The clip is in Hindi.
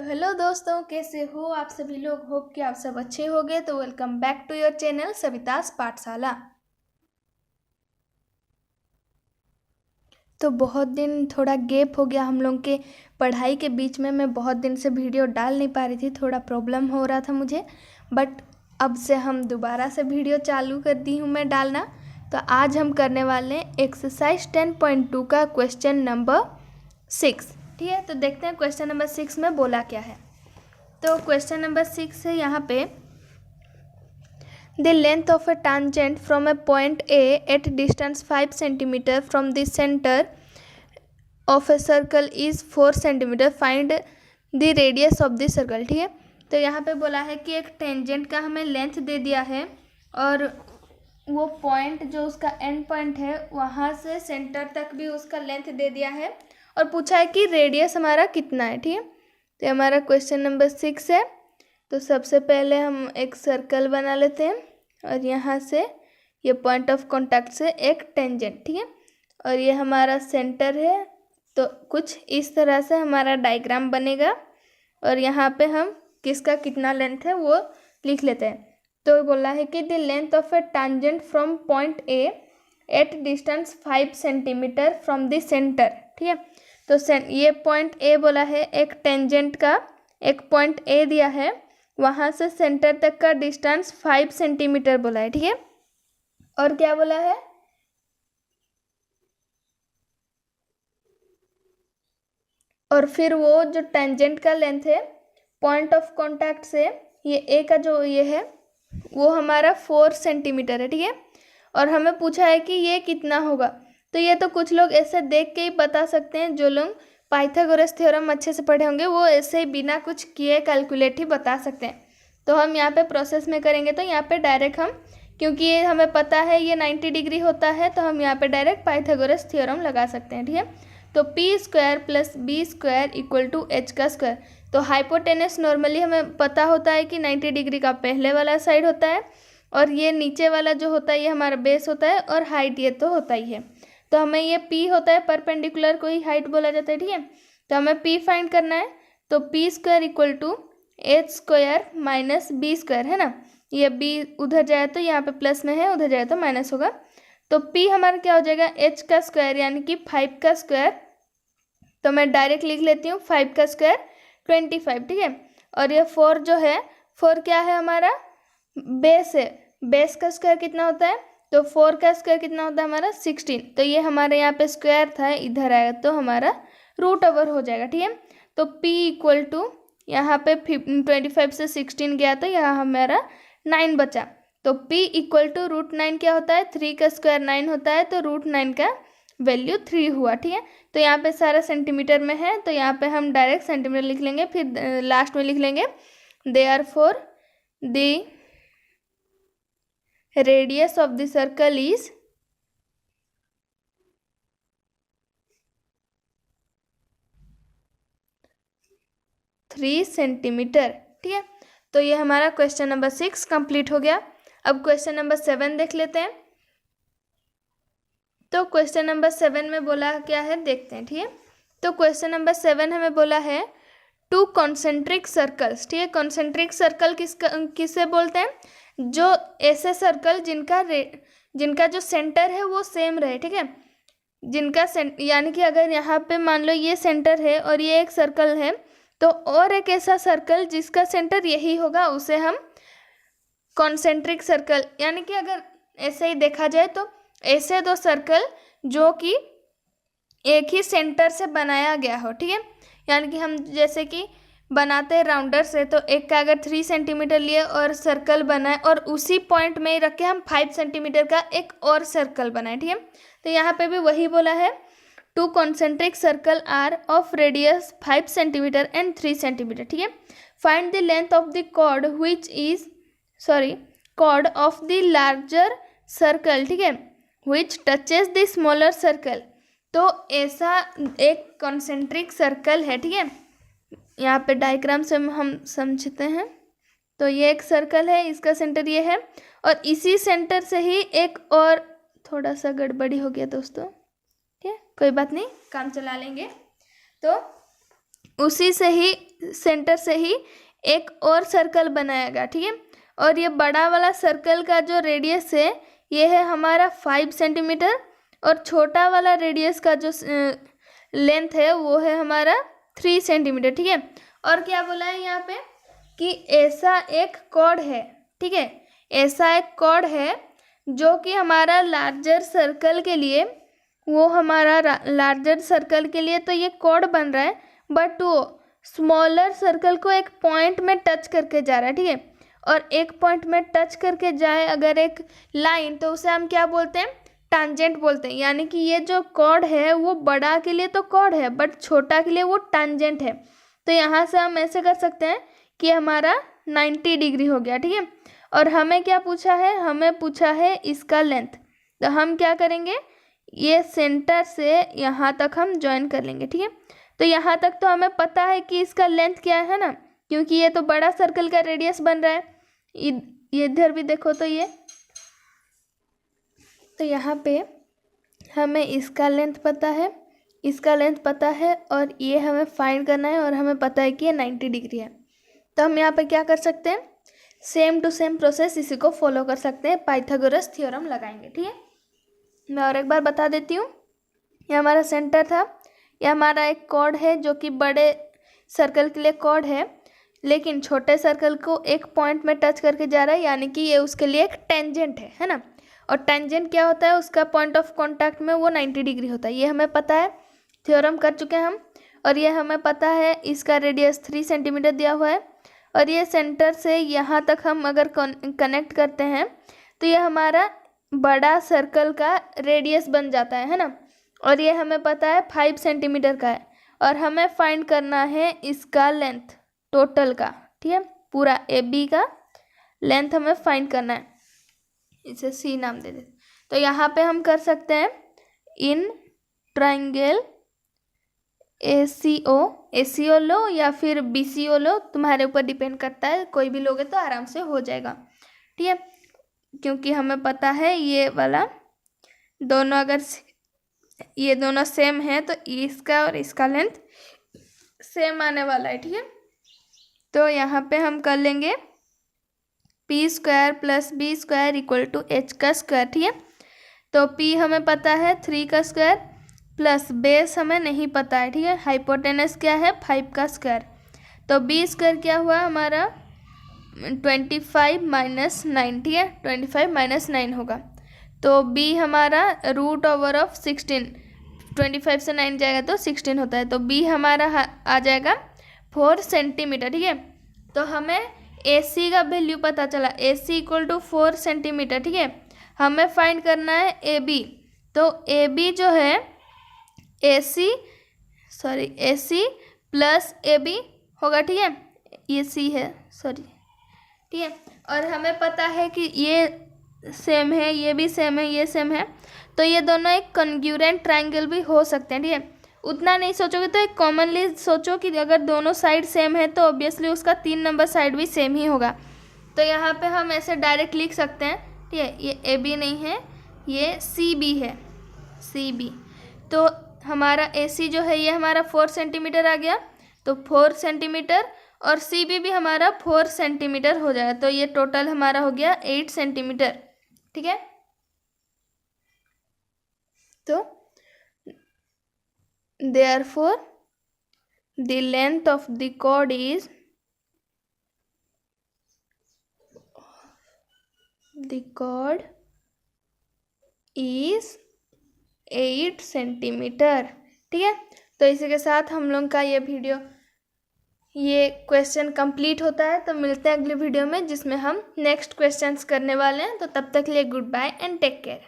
तो हेलो दोस्तों, कैसे हो आप सभी लोग। होप कि आप सब अच्छे होंगे। तो welcome back to your channel Savita's Pathshala. तो बहुत दिन थोड़ा गैप हो गया हम लोग के पढ़ाई के बीच में। मैं बहुत दिन से वीडियो डाल नहीं पा रही थी, थोड़ा प्रॉब्लम हो रहा था मुझे। बट अब से हम दोबारा से वीडियो चालू कर दी हूँ मैं डालना। तो आज हम करने वाले हैं एक्सरसाइज 10.2 का क्वेश्चन नंबर 6। ठीक है, तो देखते हैं क्वेश्चन नंबर 6 में बोला क्या है। तो क्वेश्चन नंबर 6 है यहाँ पे, the length of a tangent from a point A at distance 5 centimetre from the centre of a circle is 4 centimetre, find the radius of the circle. ठीक है, तो यहाँ पे बोला है कि एक टेंजेंट का हमें लेंथ दे दिया है और वो पॉइंट जो उसका एंड पॉइंट है वहाँ से सेंटर तक भी उसका लेंथ दे दिया है और पूछा है कि रेडियस हमारा कितना है। ठीक है, तो हमारा क्वेश्चन नंबर 6 है। तो सबसे पहले हम एक सर्कल बना लेते हैं और यहाँ से ये पॉइंट ऑफ कांटेक्ट से एक टेंजेंट। ठीक है, और ये हमारा सेंटर है। तो कुछ इस तरह से हमारा डायग्राम बनेगा और यहाँ पे हम किसका कितना लेंथ है वो लिख लेते हैं। तो बोला है कि the length of A tangent from point A at distance 5 centimetre from the centre. ठीक है, तो ये पॉइंट ए बोला है, एक टेंजेंट का एक पॉइंट ए दिया है, वहाँ से सेंटर तक का डिस्टेंस 5 सेंटीमीटर बोला है। ठीक है, और क्या बोला है, और फिर वो जो टेंजेंट का लेंथ है पॉइंट ऑफ कांटेक्ट से ये ए का जो ये है वो हमारा 4 सेंटीमीटर है। ठीक है, और हमें पूछा है कि ये कितना होगा। तो ये तो कुछ लोग ऐसे देख के ही बता सकते हैं, जो लोग पाइथागोरस थ्योरम अच्छे से पढ़े होंगे वो ऐसे ही बिना कुछ किए कैलकुलेट ही बता सकते हैं। तो हम यहाँ पे प्रोसेस में करेंगे तो यहाँ पे डायरेक्ट हम, क्योंकि ये हमें पता है ये 90 डिग्री होता है, तो हम यहाँ पे डायरेक्ट पाइथागोरस थ्योरम लगा सकते हैं। ठीक है, तो P square plus B square equal to H का स्क्वायर। तो हाइपोटेनस नॉर्मली हमें पता होता है कि 90 डिग्री का पहले वाला साइड होता है और ये नीचे वाला जो होता है ये हमारा बेस होता है और हाइट ये तो होता ही है। तो हमें ये पी होता है, परपेंडिकुलर को ही हाइट बोला जाता है। ठीक है, तो हमें पी फाइंड करना है। तो P square equal to H square minus B square है ना, ये बी उधर जाए तो यहाँ पे प्लस में है, उधर जाए तो माइनस होगा। तो पी हमारा क्या हो जाएगा, एच का स्क्वायर यानी कि 5 का स्क्वायर। तो मैं डायरेक्ट लिख लेती हूँ 5 का स्क्वायर 25। ठीक है, और ये 4 जो है 4 क्या है हमारा बेस है, बेस का स्क्वायर कितना होता है, तो 4 का स्क्वायर कितना होता है हमारा 16। तो ये हमारे यहाँ पे स्क्वायर था, इधर आएगा तो हमारा रूट ओवर हो जाएगा। ठीक है, तो p इक्वल टू यहाँ पे 25 से 16 गया तो यहाँ हमारा 9 बचा। तो p इक्वल टू √9 क्या होता है, 3 का स्क्वायर 9 होता है, तो √9 का वैल्यू 3 हुआ। ठीक है, तो यहाँ पे सारा सेंटीमीटर में है तो यहाँ पे हम डायरेक्ट सेंटीमीटर लिख लेंगे, फिर लास्ट में लिख लेंगे therefore the radius of the circle is 3 centimetre. ठीक है, तो ये हमारा क्वेश्चन नंबर 6 कंप्लीट हो गया। अब क्वेश्चन नंबर 7 देख लेते हैं। तो क्वेश्चन नंबर 7 में बोला क्या है देखते हैं। ठीक है, तो क्वेश्चन नंबर 7 हमें बोला है 2 कॉन्सेंट्रिक सर्कल्स। ठीक है, कॉन्सेंट्रिक सर्कल किससे बोलते हैं, जो ऐसे सर्कल जिनका जो सेंटर है वो सेम रहे। ठीक है, जिनका यानी कि अगर यहाँ पे मान लो ये सेंटर है और ये एक सर्कल है, तो और एक ऐसा सर्कल जिसका सेंटर यही होगा उसे हम कॉन्सेंट्रिक सर्कल, यानी कि अगर ऐसे ही देखा जाए तो ऐसे 2 सर्कल जो कि एक ही सेंटर से बनाया गया हो। ठीक है, यानी कि हम जैसे कि बनाते हैं राउंडर से, तो एक का अगर 3 सेंटीमीटर लिए और सर्कल बनाए और उसी पॉइंट में ही रख के हम 5 सेंटीमीटर का एक और सर्कल बनाए। ठीक है, तो यहाँ पे भी वही बोला है 2 concentric circle are of radius 5 centimetre and 3 centimetre. ठीक है, find the length of the chord which is chord of the larger circle. ठीक है, which touches the smaller circle. तो ऐसा एक कॉन्सेंट्रिक सर्कल है। ठीक है, यहाँ पे डायग्राम से हम समझते हैं। तो ये एक सर्कल है, इसका सेंटर ये है और इसी सेंटर से ही एक और, थोड़ा सा गड़बड़ी हो गया दोस्तों, ठीक है कोई बात नहीं, काम चला लेंगे। तो उसी से ही सेंटर से ही एक और सर्कल बनाएगा, ठीक है। और ये बड़ा वाला सर्कल का जो रेडियस है ये है हमारा 5 सेंटीमीटर, और छोटा वाला रेडियस का जो लेंथ है वो है हमारा 3 सेंटीमीटर, ठीक है। और क्या बोला है यहाँ पे कि ऐसा एक कॉर्ड है, ठीक है, ऐसा एक कॉर्ड है जो कि हमारा लार्जर सर्कल के लिए, वो हमारा लार्जर सर्कल के लिए तो ये कॉर्ड बन रहा है, बट वो स्मॉलर सर्कल को एक पॉइंट में टच करके जा रहा है, ठीक है। और एक पॉइंट में टच करके जाए अगर एक लाइन, तो उसे हम क्या बोलते हैं, टांजेंट बोलते हैं। यानी कि ये जो कॉर्ड है वो बड़ा के लिए तो कॉर्ड है, बट छोटा के लिए वो टांजेंट है। तो यहाँ से हम ऐसे कर सकते हैं कि हमारा 90 डिग्री हो गया, ठीक है। और हमें क्या पूछा है, हमें पूछा है इसका लेंथ। तो हम क्या करेंगे, ये सेंटर से यहाँ तक हम ज्वाइन कर लेंगे, ठीक है। तो यहाँ तक तो हमें पता है कि इसका लेंथ क्या है ना, क्योंकि ये तो बड़ा सर्कल का रेडियस बन रहा है। ये इधर भी देखो तो ये, तो यहाँ पे हमें इसका लेंथ पता है, इसका लेंथ पता है, और ये हमें फाइंड करना है, और हमें पता है कि ये 90 डिग्री है। तो हम यहाँ पे क्या कर सकते हैं, सेम टू सेम प्रोसेस इसी को फॉलो कर सकते हैं, पाइथागोरस थ्योरम लगाएंगे, ठीक है। मैं और एक बार बता देती हूँ। ये हमारा सेंटर था, ये हमारा एक कॉर्ड है जो कि बड़े सर्कल के लिए कॉर्ड है, लेकिन छोटे सर्कल को एक पॉइंट में टच करके जा रहा है, यानी कि ये उसके लिए एक टेंजेंट है ना। और टेंजेंट क्या होता है, उसका पॉइंट ऑफ कांटेक्ट में वो 90 डिग्री होता है, ये हमें पता है, थ्योरम कर चुके हैं हम। और ये हमें पता है इसका रेडियस 3 सेंटीमीटर दिया हुआ है, और ये सेंटर से यहाँ तक हम अगर कनेक्ट करते हैं तो ये हमारा बड़ा सर्कल का रेडियस बन जाता है ना। और ये हमें पता है 5 सेंटीमीटर का है, और हमें फाइंड करना है इसका लेंथ टोटल का, ठीक है, पूरा AB का लेंथ हमें फाइंड करना है। इसे C नाम दे देते। तो यहाँ पे हम कर सकते हैं इन ट्राइंगल ACO लो या फिर BCO लो, तुम्हारे ऊपर डिपेंड करता है, कोई भी लोगे तो आराम से हो जाएगा, ठीक है। क्योंकि हमें पता है ये वाला दोनों, अगर ये दोनों सेम है तो इसका और इसका लेंथ सेम आने वाला है, ठीक है। तो यहाँ पे हम कर लेंगे P² + B² = H का स्क्वायर, ठीक है। तो P हमें पता है 3 का स्क्वायर, प्लस बेस हमें नहीं पता है, ठीक है। हाइपोटेनस क्या है, 5 का स्क्वायर। तो B² क्या हुआ हमारा 25 - 9, ठीक है, 25 - 9 होगा। तो B हमारा √16, 25 से 9 जाएगा तो 16 होता है। तो B हमारा आ जाएगा 4 सेंटीमीटर, ठीक है। तो हमें AC का वैल्यू पता चला, AC = 4 सेंटीमीटर, ठीक है। हमें फाइंड करना है AB। तो AB जो है AC + AB होगा, ठीक है। ये C है, सॉरी, ठीक है। और हमें पता है कि ये सेम है, ये भी सेम है, ये सेम है, तो ये दोनों एक कॉन्ग्रुएंट ट्रायंगल भी हो सकते हैं, ठीक है। उतना नहीं सोचोगे तो एक कॉमनली सोचो कि अगर दोनों साइड सेम है तो ऑब्वियसली उसका 3 नंबर साइड भी सेम ही होगा। तो यहाँ पे हम ऐसे डायरेक्ट लिख सकते हैं, ठीक है। ये AB नहीं है, ये CB है, CB। तो हमारा AC जो है ये हमारा 4 सेंटीमीटर आ गया, तो 4 सेंटीमीटर, और CB भी हमारा 4 सेंटीमीटर हो जाएगा। तो ये टोटल हमारा हो गया 8 सेंटीमीटर, ठीक है। तो therefore the length of the chord is the chord is 8 centimetre, ठीक है। तो इसी के साथ हम लोग का ये क्वेश्चन कंप्लीट होता है। तो मिलते हैं अगले वीडियो में जिसमें हम नेक्स्ट क्वेश्चंस करने वाले हैं। तो तब तक के लिए good bye and take care.